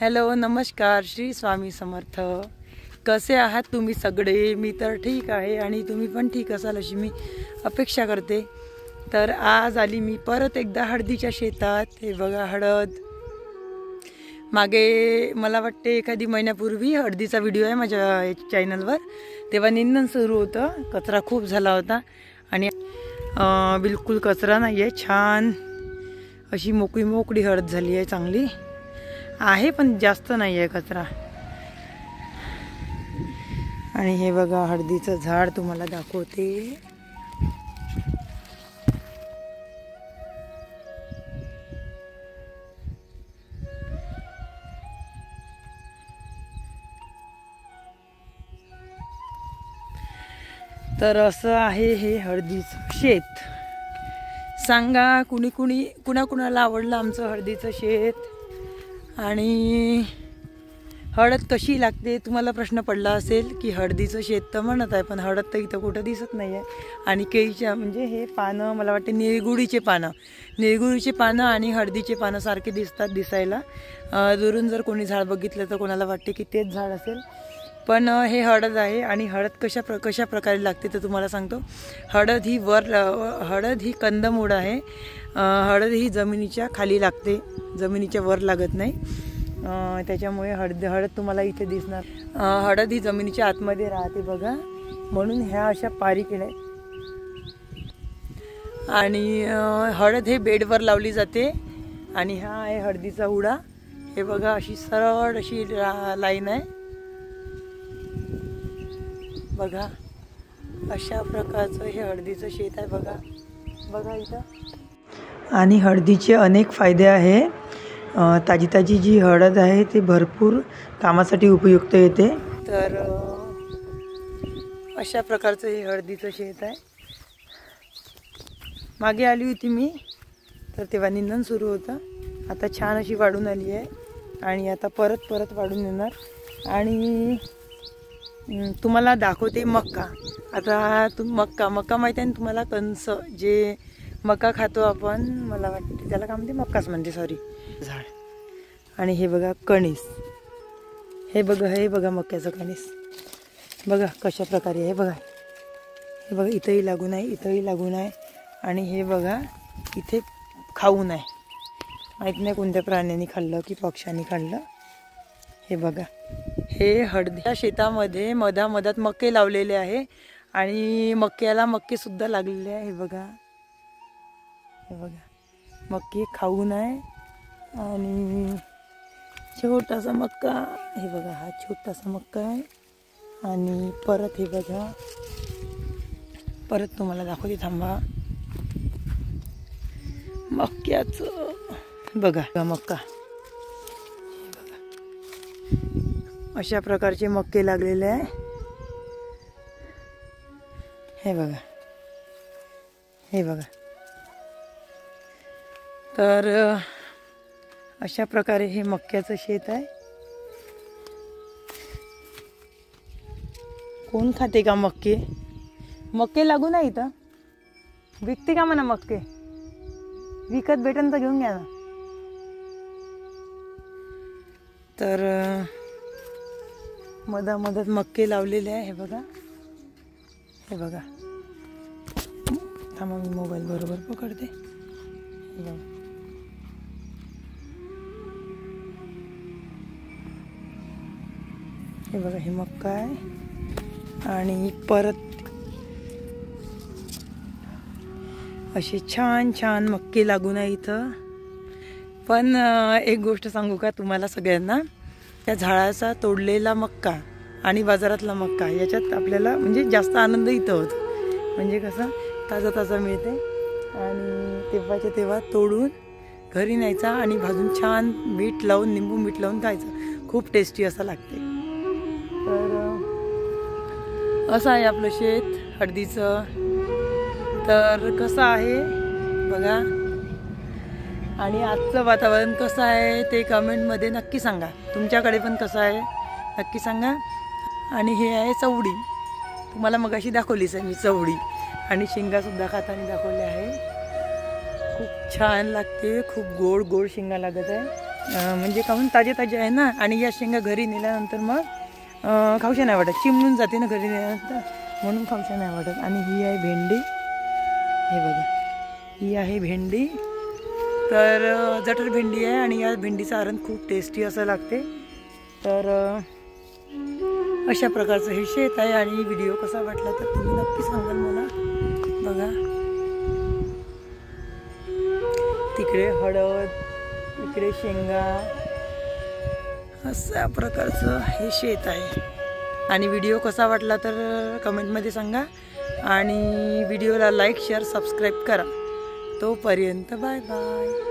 Hello नमस्कार, श्री स्वामी समर्थ। कसे आहात तुम्ही सगळे? मी तर ठीक आहे आणि तुम्ही पण ठीक असाल अशी मी अपेक्षा करते। तर आज आली मी परत एकदा हळदीच्या शेतात। हे बघा हळद, मागे मला वाटते एखादी महिन्यापूर्वी हळदीचा व्हिडिओ आहे माझ्या चॅनलवर, तेव्हा निंदन सुरू होतं। कचरा खूप झाला होता आणि बिलकुल कचरा नाही आहे, छान अशी मोकळी मोकळी हळद झाली आहे, चांगली आहे पण जास्त नाही आहे कचरा। आणि हे बघा हळदीचं झाड तुम्हाला दाखवते। तर असं आहे हे हळदीचं शेत। सांगा कुणाकुणाला आवडलं आमचं हळदीचं शेत आणि हळद कशी लागते। तुम्हाला प्रश्न पडला असेल की हळदीचं शेत तर म्हणत आहे, पण हळद तर इथं कुठं दिसत नाही आहे। आणि केळीच्या म्हणजे हे पानं, मला वाटते निळगुडीचे पानं आणि हळदीचे पानं सारखे दिसतात दिसायला। दुरून जर कोणी झाड बघितलं तर कोणाला वाटते की तेच झाड असेल, पण हे हळद आहे। आणि हळद कशा प्रकारे लागते तर तुम्हाला सांगतो। हळद ही कंदमूळ आहे। हळद ही जमिनीच्या खाली लागते, जमिनीच्या वर लागत नाही। त्याच्यामुळे हळद तुम्हाला इथे दिसणार। हळद ही जमिनीच्या आतमध्ये राहते बघा, म्हणून ह्या अशा पारी केल्या। आणि हळद हे बेडवर लावली जाते। आणि हा आहे हळदीचा उडा। हे बघा अशी सरळ अशी लाईन आहे बघा, अशा प्रकारचं हे हळदीचं शेत आहे बघा इथं। आणि हळदीचे अनेक फायदे आहे। ताजी जी हळद आहे ती भरपूर कामासाठी उपयुक्त येते। तर अशा प्रकारचं हे हळदीचं शेत आहे। मागे आली होती मी तर तेव्हा निंदन सुरू होतं, आता छान अशी वाढून आली आहे आणि आता परत वाढून येणार। आणि तुम्हाला दाखवते मक्का। आता मक्का माहिती आहे ना तुम्हाला, कंस जे मका खातो आपण, मला वाटते त्याला काय म्हणते, मक्काच म्हणते, सॉरी, झाड। आणि हे बघा कणीस, हे बघा मक्याचं कणीस बघा कशा प्रकारे आहे बघा। हे बघा इथंही लागून आहे आणि हे बघा इथे खाऊन आहे, माहीत नाही कोणत्या प्राण्याने खाल्लं की पक्ष्याने खाल्लं। हे बघा हे हळदीच्या शेतामध्ये मधात मक्के लावलेले आहे आणि मक्याला मक्के सुद्धा लागलेले आहे। हे बघा मक्के खाऊन आहे आणि छोटासा मक्का, हे बघा हा छोटासा मक्का आहे। आणि परत हे बघा, परत तुम्हाला दाखवते, थांबा, मक्याचं बघा मक्का, हे बघा अशा प्रकारचे मक्के लागलेले आहे। हे बघा तर अशा प्रकारे हे मक्याचं शेत आहे। कोण खाते का मक्के लागू नाही इथं? विकते का म्हणा मक्के? विकत भेटन तर घेऊन घ्या ना। तर मधात मक्के लावलेले आहे। हे बघा थांबा मी मोबाईल बरोबर पकडते। हे बघा हे मक्का आहे आणि परत असे छान मक्के लागून आहे इथं। पण एक गोष्ट सांगू का तुम्हाला सगळ्यांना, त्या झाडाचा तोडलेला मक्का आणि बाजारातला मक्का याच्यात आपल्याला म्हणजे जास्त आनंद इथं होतो। म्हणजे कसं ताजा मिळते आणि तेव्हाच्या तेव्हा तोडून घरी न्यायचा आणि भाजून छान निंबू मीठ लावून खायचं, खूप टेस्टी असं लागते। तर असं आहे आपलं शेत हळदीचं। तर कसं आहे बघा, आणि आजचं वातावरण कसं आहे ते कमेंटमध्ये नक्की सांगा। तुमच्याकडे पण कसं आहे नक्की सांगा। आणि हे आहे चवडी, तुम्हाला मगाशी दाखवलीच आहे मी चवडी, आणि शेंगासुद्धा खाताना दाखवले आहे। खूप छान लागते, खूप गोड शिंगा लागत आहे। म्हणजे काहून ताजे ताजे आहे ना, आणि या शेंगा घरी नेल्यानंतर मग खाऊशा नाही वाटत, चिमणून जाते ना घरी नेल्यानंतर, म्हणून खाऊशा नाही वाटत. आणि ही आहे भेंडी, हे बघा ही आहे भेंडी. तर जटर भेंडी आहे आणि या भेंडीचं आरण खूप टेस्टी असं लागते. तर अशा प्रकारचं हे शेत आहे. आणि व्हिडिओ कसा वाटला तर तुम्ही नक्की सांगाल मला. बघा तिकडे हळद, इकडे शेंगा, अशा प्रकारचं हे शेत आहे. आणि व्हिडिओ कसा वाटला तर कमेंटमध्ये सांगा. आणि व्हिडिओला लाईक, शेअर, सबस्क्राईब करा. तोपर्यंत बाय बाय.